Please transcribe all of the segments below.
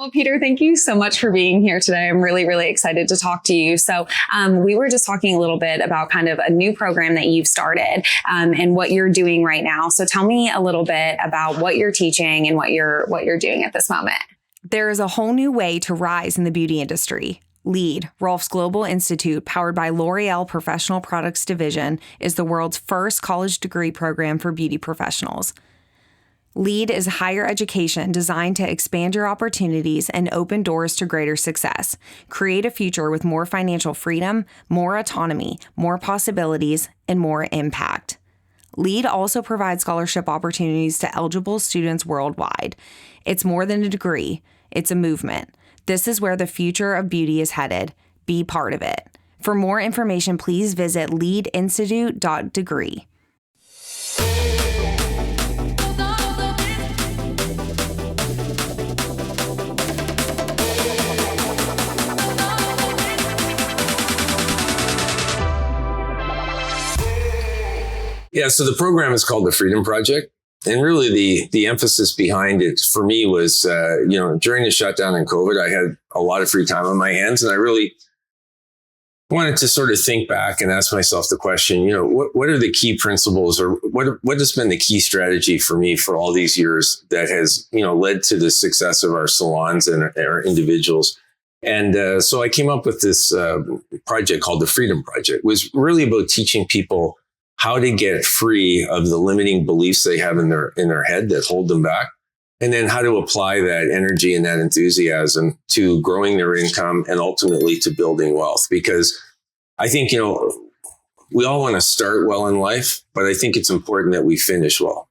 Well, Peter, thank you so much for being here today. I'm really, really excited to talk to you. So we were just talking a little bit about kind of a new program that you've started and what you're doing right now. So tell me a little bit about what you're teaching and what you're doing at this moment. There is a whole new way to rise in the beauty industry. LEAD, Rolf's Global Institute, powered by L'Oreal Professional Products Division, is the world's first college degree program for beauty professionals. LEAD is higher education designed to expand your opportunities and open doors to greater success. Create a future with more financial freedom, more autonomy, more possibilities, and more impact. LEAD also provides scholarship opportunities to eligible students worldwide. It's more than a degree, it's a movement. This is where the future of beauty is headed. Be part of it. For more information, please visit leadinstitute.degree. Yeah, so the program is called the Freedom Project. And really the emphasis behind it for me was, during the shutdown in COVID, I had a lot of free time on my hands. And I really wanted to sort of think back and ask myself the question, what are the key principles or what has been the key strategy for me for all these years that has, led to the success of our salons and our individuals. And so I came up with this project called the Freedom Project. It was really about teaching people how to get free of the limiting beliefs they have in their head that hold them back, and then how to apply that energy and that enthusiasm to growing their income and ultimately to building wealth. Because I think, we all want to start well in life, but I think it's important that we finish well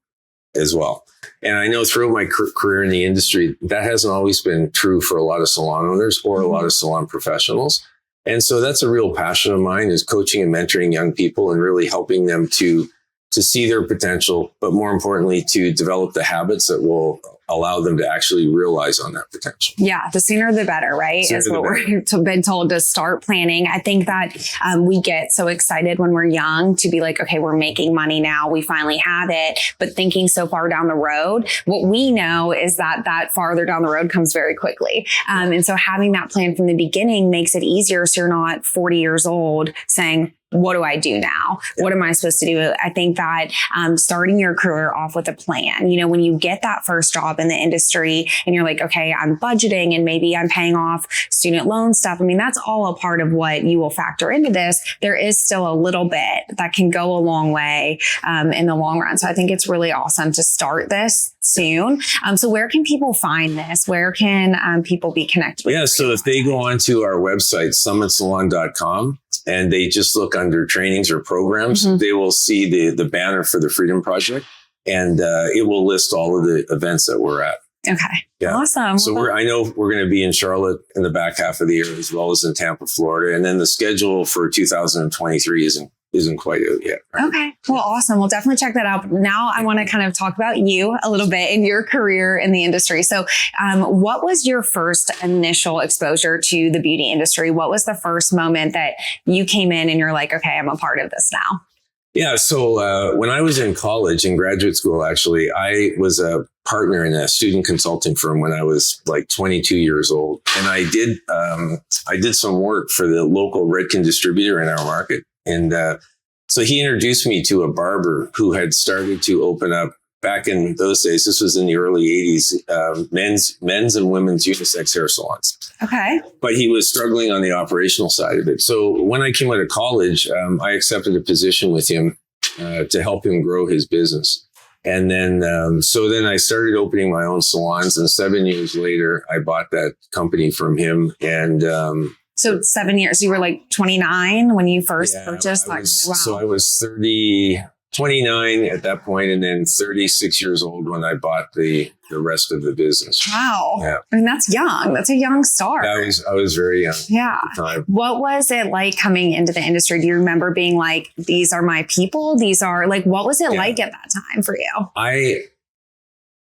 as well. And I know throughout my career in the industry, that hasn't always been true for a lot of salon owners or a lot of salon professionals. And so that's a real passion of mine, is coaching and mentoring young people and really helping them to see their potential, but more importantly, to develop the habits that will allow them to actually realize on that potential. Yeah, the sooner the better, right? Is what we're been told to start planning. I think that we get so excited when we're young to be like, okay, we're making money now. We finally have it. But thinking so far down the road, what we know is that farther down the road comes very quickly. And so having that plan from the beginning makes it easier. So you're not 40 years old saying, what do I do now? What am I supposed to do? I think that starting your career off with a plan, when you get that first job in the industry and you're like, okay, I'm budgeting and maybe I'm paying off student loan stuff. I mean, that's all a part of what you will factor into this. There is still a little bit that can go a long way in the long run. So I think it's really awesome to start this soon. So where can people find this? Where can people be connected with? Yeah, so if they go onto our website, summitsalon.com, and they just look under trainings or programs, they will see the banner for the Freedom Project, and it will list all of the events that we're at. Okay. Yeah. Awesome. So I know we're going to be in Charlotte in the back half of the year, as well as in Tampa, Florida. And then the schedule for 2023 isn't quite out yet. Right? Okay. Well, awesome. We'll definitely check that out. Now I want to kind of talk about you a little bit in your career in the industry. So what was your first initial exposure to the beauty industry? What was the first moment that you came in and you're like, okay, I'm a part of this now? Yeah. So when I was in college, in graduate school, actually, I was a partner in a student consulting firm when I was like 22 years old. And I did some work for the local Redken distributor in our market. And so he introduced me to a barber who had started to open up, back in those days, this was in the early 80s, men's and women's unisex hair salons. Okay. But he was struggling on the operational side of it. So when I came out of college, I accepted a position with him to help him grow his business. And then, so then I started opening my own salons. And 7 years later, I bought that company from him. And so 7 years, you were like 29 when you first purchased? Wow. So I was 29 at that point, and then 36 years old when I bought the rest of the business. Wow. Yeah. I mean, that's young. That's a young start. I was very young. Yeah. At the time. What was it like coming into the industry? Do you remember being like, these are my people? These are like, what was it like at that time for you?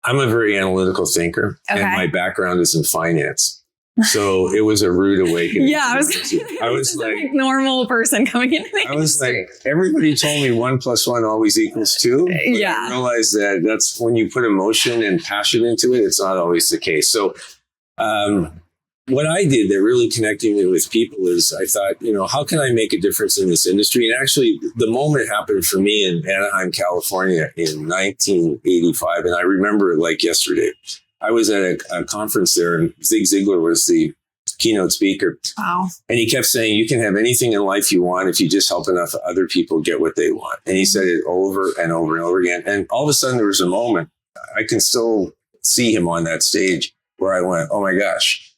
I'm a very analytical thinker, and my background is in finance. So it was a rude awakening. Yeah, I was like normal person coming into the industry. I was like, everybody told me 1 + 1 always equals 2. Yeah. I realized that that's when you put emotion and passion into it, it's not always the case. So What I did that really connected me with people is I thought, how can I make a difference in this industry? And actually, the moment happened for me in Anaheim, California in 1985. And I remember it like yesterday. I was at a conference there, and Zig Ziglar was the keynote speaker. Wow. And he kept saying, you can have anything in life you want if you just help enough other people get what they want. And he said it over and over and over again. And all of a sudden, there was a moment, I can still see him on that stage, where I went, oh my gosh.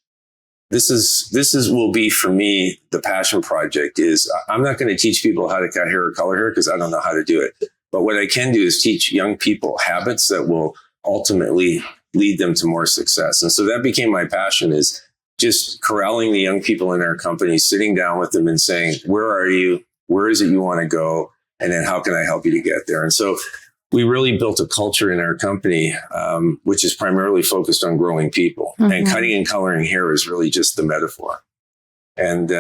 This will be for me, the passion project is I'm not going to teach people how to cut hair or color hair because I don't know how to do it. But what I can do is teach young people habits that will ultimately lead them to more success. And so that became my passion, is just corralling the young people in our company, sitting down with them and saying, where are you? Where is it you want to go? And then how can I help you to get there? And so we really built a culture in our company, which is primarily focused on growing people. Mm-hmm. And cutting and coloring hair is really just the metaphor. And,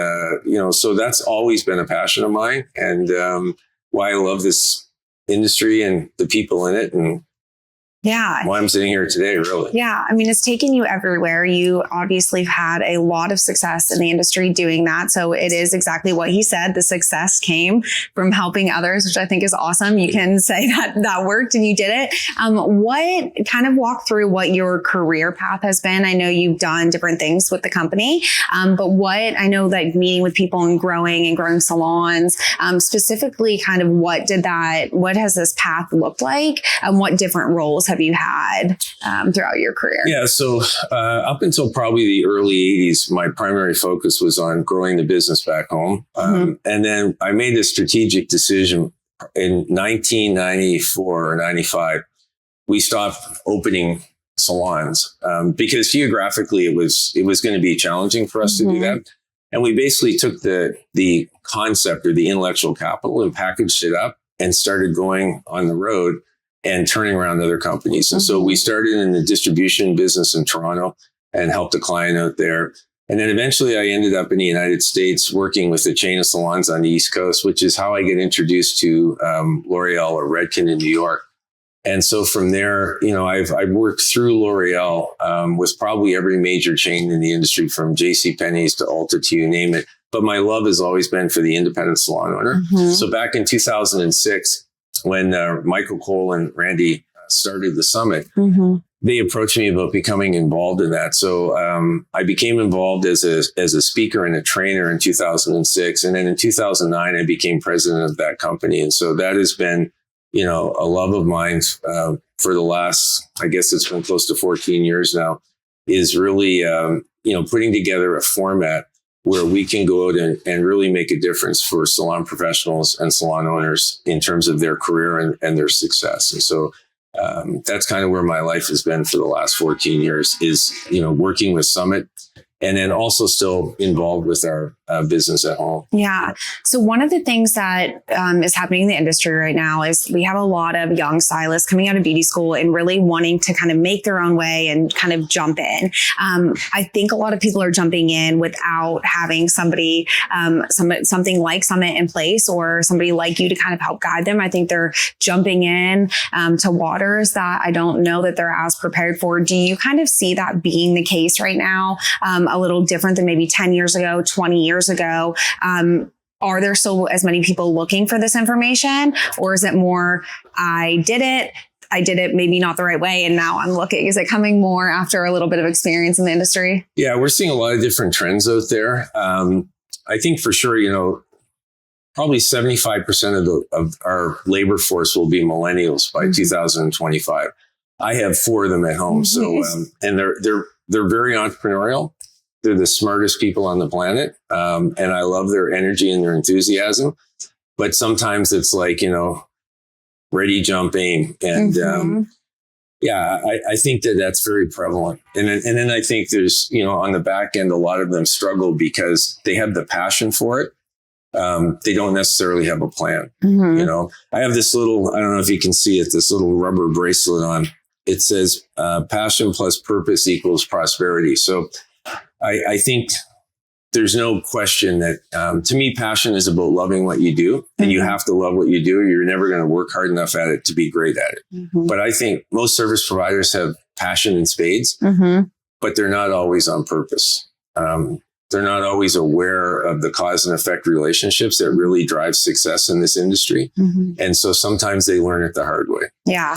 so that's always been a passion of mine, and why I love this industry and the people in it, and why I'm sitting here today, really. Yeah. I mean, it's taken you everywhere. You obviously have had a lot of success in the industry doing that. So it is exactly what he said. The success came from helping others, which I think is awesome. You can say that worked and you did it. What kind of walk through what your career path has been? I know you've done different things with the company, but I know like meeting with people and growing salons, specifically kind of what has this path looked like? What different roles have you had throughout your career? Yeah, so up until probably the early 80s, my primary focus was on growing the business back home. And then I made a strategic decision in 1994 or 95. We stopped opening salons because geographically it was going to be challenging for us to do that. And we basically took the concept or the intellectual capital and packaged it up and started going on the road and turning around other companies. And so we started in the distribution business in Toronto and helped a client out there. And then eventually I ended up in the United States working with a chain of salons on the East Coast, which is how I get introduced to L'Oreal or Redken in New York. And so from there, I've worked through L'Oreal with probably every major chain in the industry, from JCPenney's to Ulta to you name it. But my love has always been for the independent salon owner. So back in 2006, when Michael Cole and Randy started the summit, they approached me about becoming involved in that. So I became involved as a speaker and a trainer in 2006. And then in 2009, I became president of that company. And so that has been, a love of mine for the last, I guess it's been close to 14 years now, is really, putting together a format where we can go out and really make a difference for salon professionals and salon owners in terms of their career and their success. And so that's kind of where my life has been for the last 14 years is, working with Summit, and then also still involved with our business at home. Yeah. So one of the things that is happening in the industry right now is we have a lot of young stylists coming out of beauty school and really wanting to kind of make their own way and kind of jump in. I think a lot of people are jumping in without having something like Summit in place, or somebody like you to kind of help guide them. I think they're jumping in to waters that I don't know that they're as prepared for. Do you kind of see that being the case right now? A little different than maybe 10 years ago, 20 years ago. Are there still as many people looking for this information, or is it more, I did it maybe not the right way, and now I'm looking? Is it coming more after a little bit of experience in the industry? Yeah, we're seeing a lot of different trends out there. I think for sure, probably 75% of our labor force will be millennials by 2025. I have 4 of them at home. So, and they're very entrepreneurial. They're the smartest people on the planet. And I love their energy and their enthusiasm. But sometimes it's like, ready, jump, aim. And I think that's very prevalent. And then I think there's, on the back end, a lot of them struggle because they have the passion for it. They don't necessarily have a plan. I have this little, I don't know if you can see it, this little rubber bracelet on. It says passion plus purpose equals prosperity. So I think there's no question that, to me, passion is about loving what you do, and you have to love what you do. You're never going to work hard enough at it to be great at it. But I think most service providers have passion in spades, but they're not always on purpose. They're not always aware of the cause and effect relationships that really drive success in this industry. And so sometimes they learn it the hard way. Yeah.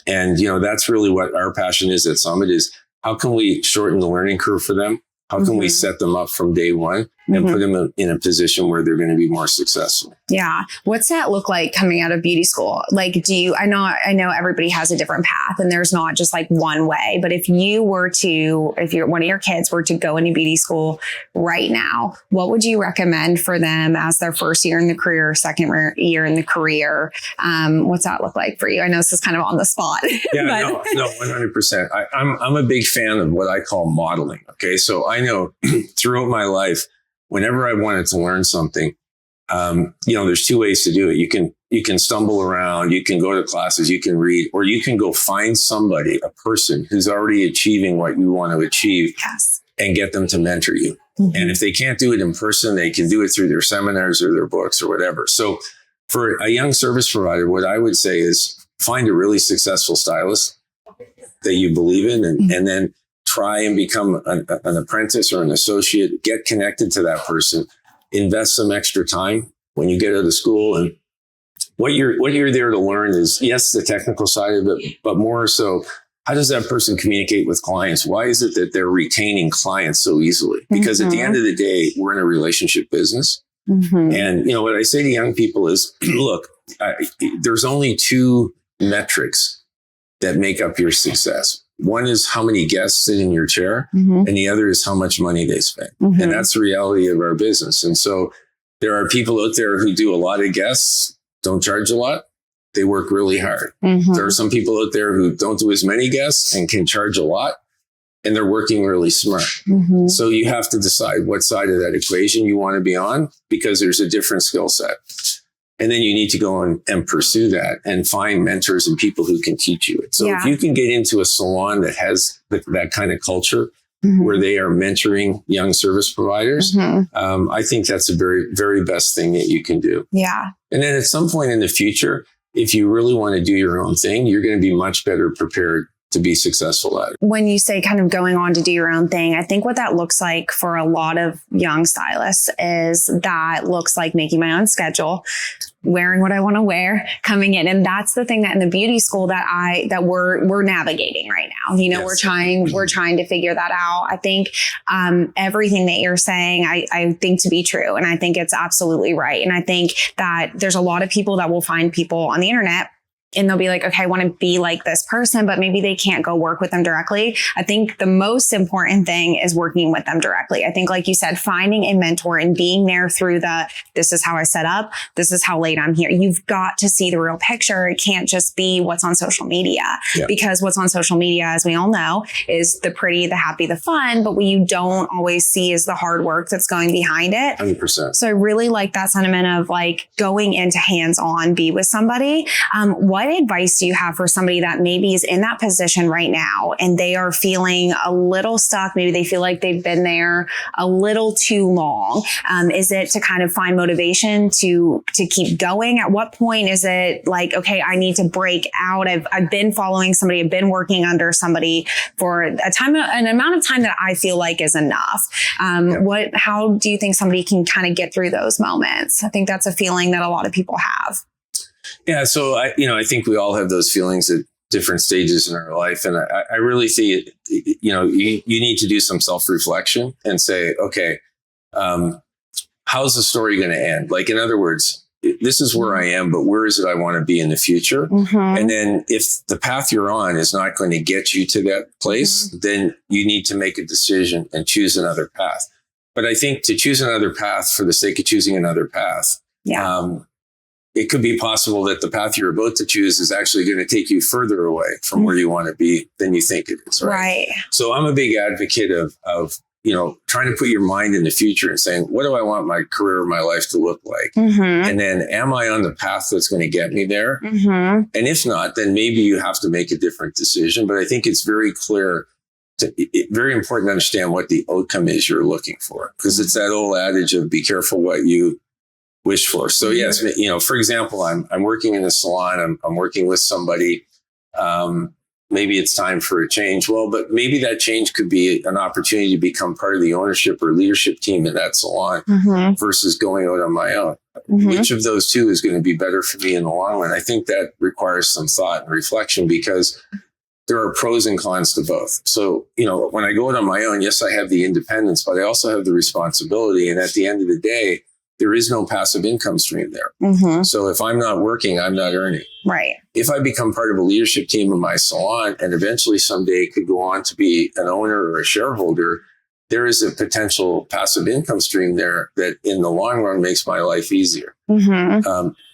And, that's really what our passion is at Summit is how can we shorten the learning curve for them? How can we set them up from day one and put them in a position where they're going to be more successful? Yeah. What's that look like coming out of beauty school? Like, I know everybody has a different path and there's not just like one way, but if one of your kids were to go into beauty school right now, what would you recommend for them as their first year in the career, second year in the career? What's that look like for you? I know this is kind of on the spot. Yeah, no, 100%. I'm a big fan of what I call modeling. Okay. So I know throughout my life, whenever I wanted to learn something, there's two ways to do it. You can stumble around, you can go to classes, you can read, or you can go find somebody, a person who's already achieving what you want to achieve and get them to mentor you. And if they can't do it in person, they can do it through their seminars or their books or whatever. So for a young service provider, what I would say is find a really successful stylist that you believe in and then try and become an apprentice or an associate, get connected to that person, invest some extra time when you get out of school. And what you're there to learn is, yes, the technical side of it, but more so, how does that person communicate with clients? Why is it that they're retaining clients so easily? Because at the end of the day, we're in a relationship business. And, what I say to young people is, look, there's only two metrics that make up your success. One is how many guests sit in your chair, and the other is how much money they spend. And that's the reality of our business. And so there are people out there who do a lot of guests, don't charge a lot. They work really hard. There are some people out there who don't do as many guests and can charge a lot, and they're working really smart. So you have to decide what side of that equation you want to be on, because there's a different skill set. And then you need to go and pursue that and find mentors and people who can teach you it. So if you can get into a salon that has that kind of culture where they are mentoring young service providers, I think that's a very, very best thing that you can do. Yeah. And then at some point in the future, if you really want to do your own thing, you're going to be much better prepared to be successful at it. When you say kind of going on to do your own thing, I think what that looks like for a lot of young stylists is that looks like making my own schedule, wearing what I want to wear, coming in. And that's the thing that in the beauty school that we're navigating right now. We're trying to figure that out. I think everything that you're saying, I think to be true. And I think it's absolutely right. And I think that there's a lot of people that will find people on the internet and they'll be like, okay, I want to be like this person, but maybe they can't go work with them directly. I think the most important thing is working with them directly. I think, like you said, finding a mentor and being there through this is how I set up. This is how late I'm here. You've got to see the real picture. It can't just be what's on social media, because what's on social media, as we all know, is the pretty, the happy, the fun, but what you don't always see is the hard work that's going behind it. 100%. So I really like that sentiment of like going into hands-on, be with somebody. What advice do you have for somebody that maybe is in that position right now and they are feeling a little stuck? Maybe they feel like they've been there a little too long. Is it to kind of find motivation to keep going? At what point is it like, okay, I need to break out? I've been following somebody, I've been working under somebody for an amount of time that I feel like is enough. How do you think somebody can kind of get through those moments? I think that's a feeling that a lot of people have. Yeah. So I think we all have those feelings at different stages in our life. And I really see it, you need to do some self-reflection and say, okay, how's the story going to end? Like, in other words, this is where I am, but where is it I want to be in the future? And then if the path you're on is not going to get you to that place, then you need to make a decision and choose another path. But I think to choose another path for the sake of choosing another path, it could be possible that the path you're about to choose is actually going to take you further away from where you want to be than you think it is. Right. So I'm a big advocate of trying to put your mind in the future and saying, what do I want my career or my life to look like? And then am I on the path that's going to get me there? And if not, then maybe you have to make a different decision. But I think it's very clear, very important to understand what the outcome is you're looking for, because it's that old adage of be careful what you wish for. So yes, for example, I'm working in a salon. I'm working with somebody. maybe it's time for a change. Well, but maybe that change could be an opportunity to become part of the ownership or leadership team in that salon versus going out on my own. Which of those two is going to be better for me in the long run? I think that requires some thought and reflection, because there are pros and cons to both. So, when I go out on my own, yes, I have the independence, but I also have the responsibility. And at the end of the day, there is no passive income stream there. So if I'm not working, I'm not earning. Right. If I become part of a leadership team in my salon and eventually someday could go on to be an owner or a shareholder, there is a potential passive income stream there that in the long run makes my life easier.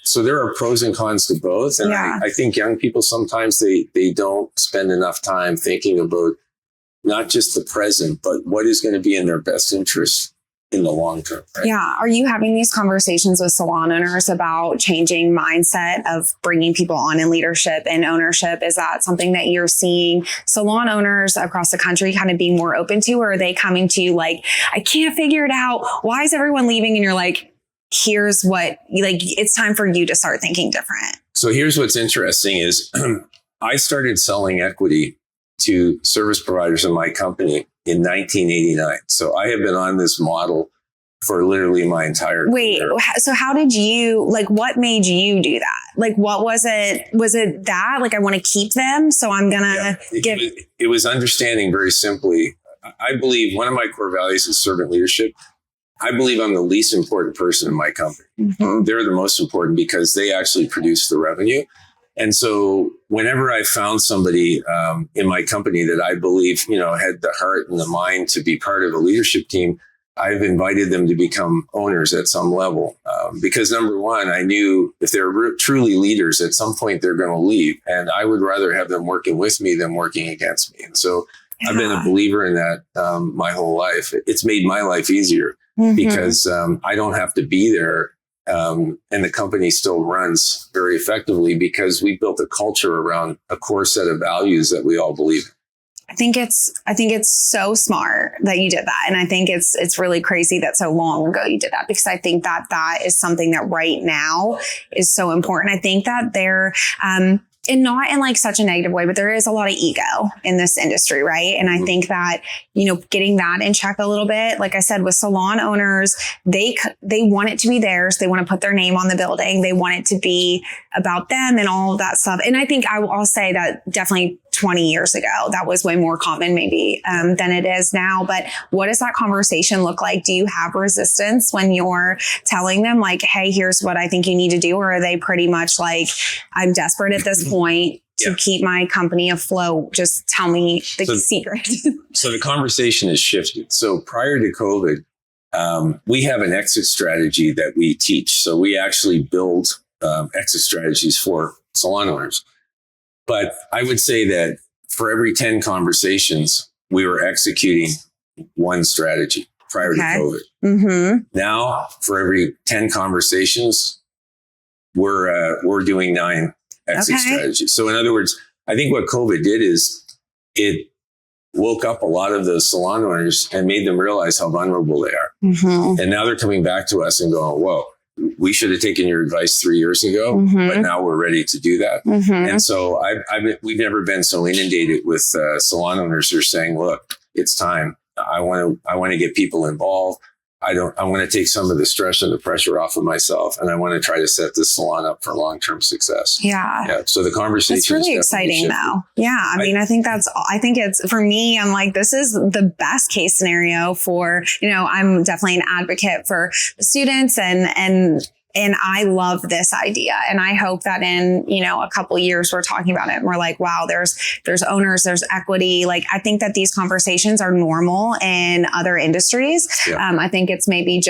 So there are pros and cons to both. And I think young people, sometimes they don't spend enough time thinking about not just the present, but what is going to be in their best interest in the long term. Right? Yeah. Are you having these conversations with salon owners about changing mindset of bringing people on in leadership and ownership? Is that something that you're seeing salon owners across the country kind of being more open to, or are they coming to you like, I can't figure it out. Why is everyone leaving? And you're like, here's what, like, it's time for you to start thinking different. So here's what's interesting is I started selling equity to service providers in my company in 1989. So I have been on this model for literally my entire career. So how did you, like, what made you do that? Like, what was it? Was it that, like, I want to keep them, so I'm going to give... It was understanding very simply. I believe one of my core values is servant leadership. I believe I'm the least important person in my company. They're the most important because they actually produce the revenue. And so whenever I found somebody in my company that I believe, had the heart and the mind to be part of a leadership team, I've invited them to become owners at some level. Because number one, I knew if they're truly leaders, at some point they're going to leave. And I would rather have them working with me than working against me. And so I've been a believer in that my whole life. It's made my life easier because I don't have to be there. And the company still runs very effectively because we built a culture around a core set of values that we all believe in. I think it's so smart that you did that. And I think it's really crazy that so long ago you did that, because I think that is something that right now is so important. I think that there, and not in like such a negative way, but there is a lot of ego in this industry, right? And I think that, getting that in check a little bit, like I said, with salon owners, they want it to be theirs. They want to put their name on the building. They want it to be about them and all of that stuff. And I think I'll say that definitely 20 years ago, that was way more common maybe than it is now. But what does that conversation look like? Do you have resistance when you're telling them like, hey, here's what I think you need to do? Or are they pretty much like, I'm desperate at this point to keep my company afloat? Just tell me the secret. So the conversation has shifted. So prior to COVID, we have an exit strategy that we teach. So we actually build exit strategies for salon owners. But I would say that for every 10 conversations, we were executing one strategy prior to COVID. Now, for every 10 conversations, we're doing 9 exit strategies. So in other words, I think what COVID did is it woke up a lot of the salon owners and made them realize how vulnerable they are. And now they're coming back to us and going, whoa, we should have taken your advice 3 years ago, but now we're ready to do that. And so we've never been so inundated with salon owners who are saying, look, it's time. I want to get people involved. I want to take some of the stress and the pressure off of myself. And I want to try to set this salon up for long-term success. Yeah. So the conversation is really exciting though. Yeah. I mean, I think it's for me, I'm like, this is the best case scenario for, I'm definitely an advocate for students and I love this idea. And I hope that in, a couple of years, we're talking about it and we're like, wow, there's owners, there's equity. Like, I think that these conversations are normal in other industries. I think it's maybe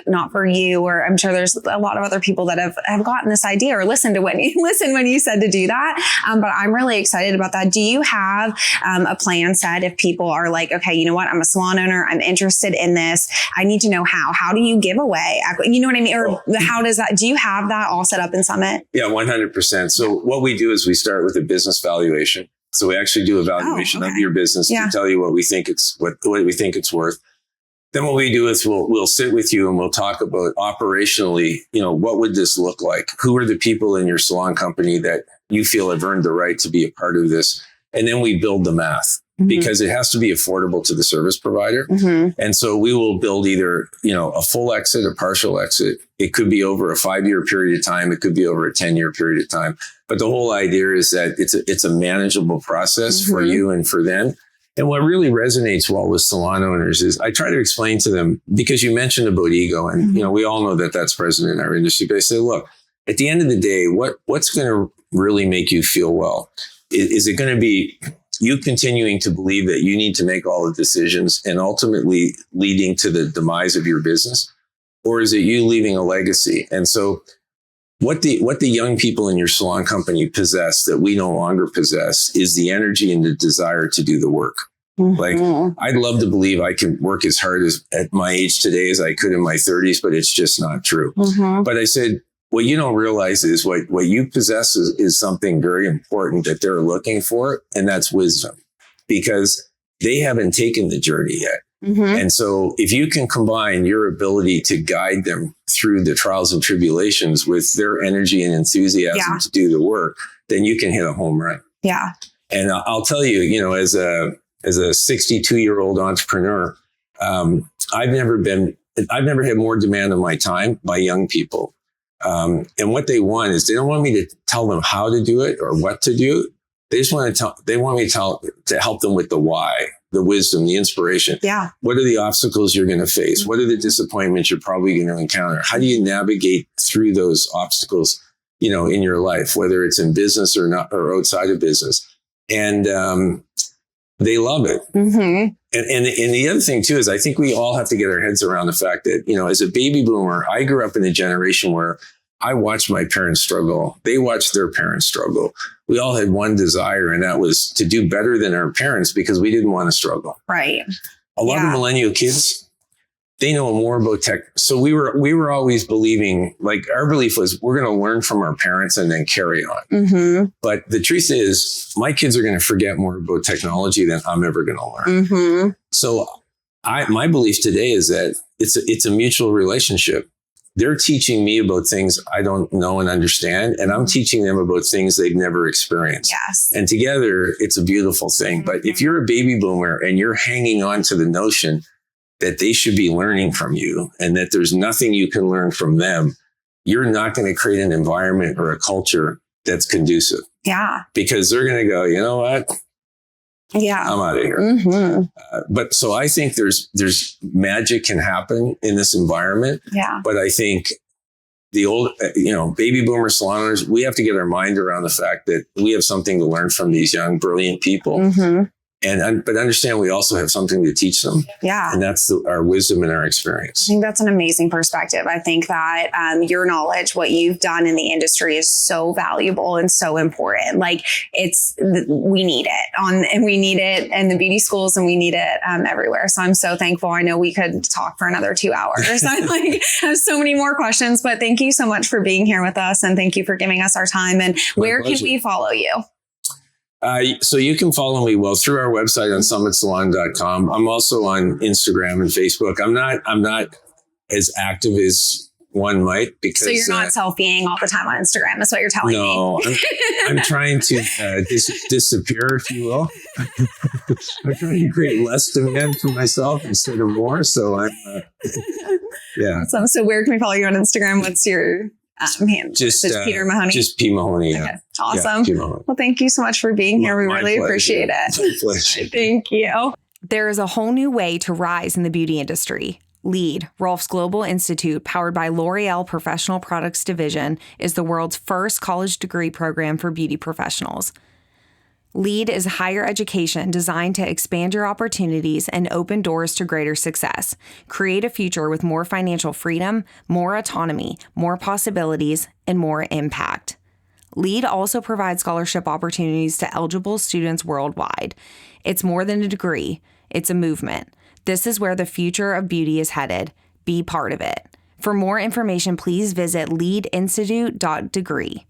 not for you, or I'm sure there's a lot of other people that have gotten this idea or listened to when you said to do that. But I'm really excited about that. Do you have a plan set if people are like, okay, you know what? I'm a salon owner. I'm interested in this. I need to know how do you give away equity? You know what I mean? Or how does that, do you have that all set up in Summit? Yeah, 100%. So what we do is we start with a business valuation. So we actually do a valuation of your business to tell you what we think it's worth. Then what we do is we'll sit with you and we'll talk about operationally, what would this look like? Who are the people in your salon company that you feel have earned the right to be a part of this? And then we build the math because it has to be affordable to the service provider. And so we will build either, a full exit, a partial exit. It could be over a 5-year period of time. It could be over a 10-year period of time. But the whole idea is that it's a manageable process for you and for them. And what really resonates well with salon owners is I try to explain to them, because you mentioned about ego, and we all know that that's present in our industry. But I say, look, at the end of the day, what's going to really make you feel well? Is it going to be you continuing to believe that you need to make all the decisions and ultimately leading to the demise of your business? Or is it you leaving a legacy? And so what the young people in your salon company possess that we no longer possess is the energy and the desire to do the work. Like, I'd love to believe I can work as hard at my age today as I could in my 30s, but it's just not true. But I said, what you don't realize is what you possess is something very important that they're looking for. And that's wisdom, because they haven't taken the journey yet. And so if you can combine your ability to guide them through the trials and tribulations with their energy and enthusiasm to do the work, then you can hit a home run. Yeah. And I'll tell you, as a 62-year-old entrepreneur, I've never had more demand on my time by young people. And what they want is they don't want me to tell them how to do it or what to do. They just want me to help them with the why, the wisdom, the inspiration. Yeah. What are the obstacles you're going to face? What are the disappointments you're probably going to encounter? How do you navigate through those obstacles, in your life, whether it's in business or not, or outside of business? And, they love it. And the other thing too, is I think we all have to get our heads around the fact that, as a baby boomer, I grew up in a generation where I watched my parents struggle. They watched their parents struggle. We all had one desire, and that was to do better than our parents because we didn't want to struggle. Right. A lot of millennial kids, they know more about tech. So we were always believing, like, our belief was we're going to learn from our parents and then carry on. But the truth is, my kids are going to forget more about technology than I'm ever going to learn. So my belief today is that it's a mutual relationship. They're teaching me about things I don't know and understand, and I'm teaching them about things they've never experienced. Yes. And together, it's a beautiful thing. But if you're a baby boomer and you're hanging on to the notion that they should be learning from you and that there's nothing you can learn from them, you're not going to create an environment or a culture that's conducive. Yeah. Because they're going to go, you know what? Yeah. I'm out of here. But so I think there's magic can happen in this environment. Yeah. But I think the old, baby boomer salon owners, we have to get our mind around the fact that we have something to learn from these young, brilliant people. But understand we also have something to teach them. Yeah. And that's our wisdom and our I experience. think that's an amazing perspective. I think that your knowledge, what you've done in the industry is so valuable and so important. Like we need it and we need it in the beauty schools and we need it everywhere. So I'm so thankful. I know we could talk for another 2 hours. I have so many more questions, but thank you so much for being here with us. And thank you for giving us our time. And where can we follow you? So you can follow me through our website on summitsalon.com. I'm also on Instagram and Facebook. I'm not as active as one might because. So you're not selfieing all the time on Instagram. That's what you're telling me. No, I'm trying to disappear, if you will. I'm trying to create less demand for myself instead of more. So I'm, yeah. So where can we follow you on Instagram? What's your handle? Just Peter Mahoney? Just P Mahoney. Yeah. Okay. Awesome. Yeah, well, thank you so much for being here. We really appreciate it. My pleasure. Thank you. There is a whole new way to rise in the beauty industry. LEAD, Rolf's Global Institute, powered by L'Oreal Professional Products Division, is the world's first college degree program for beauty professionals. LEAD is higher education designed to expand your opportunities and open doors to greater success. Create a future with more financial freedom, more autonomy, more possibilities, and more impact. LEAD also provides scholarship opportunities to eligible students worldwide. It's more than a degree, it's a movement. This is where the future of beauty is headed. Be part of it. For more information, please visit leadinstitute.degree.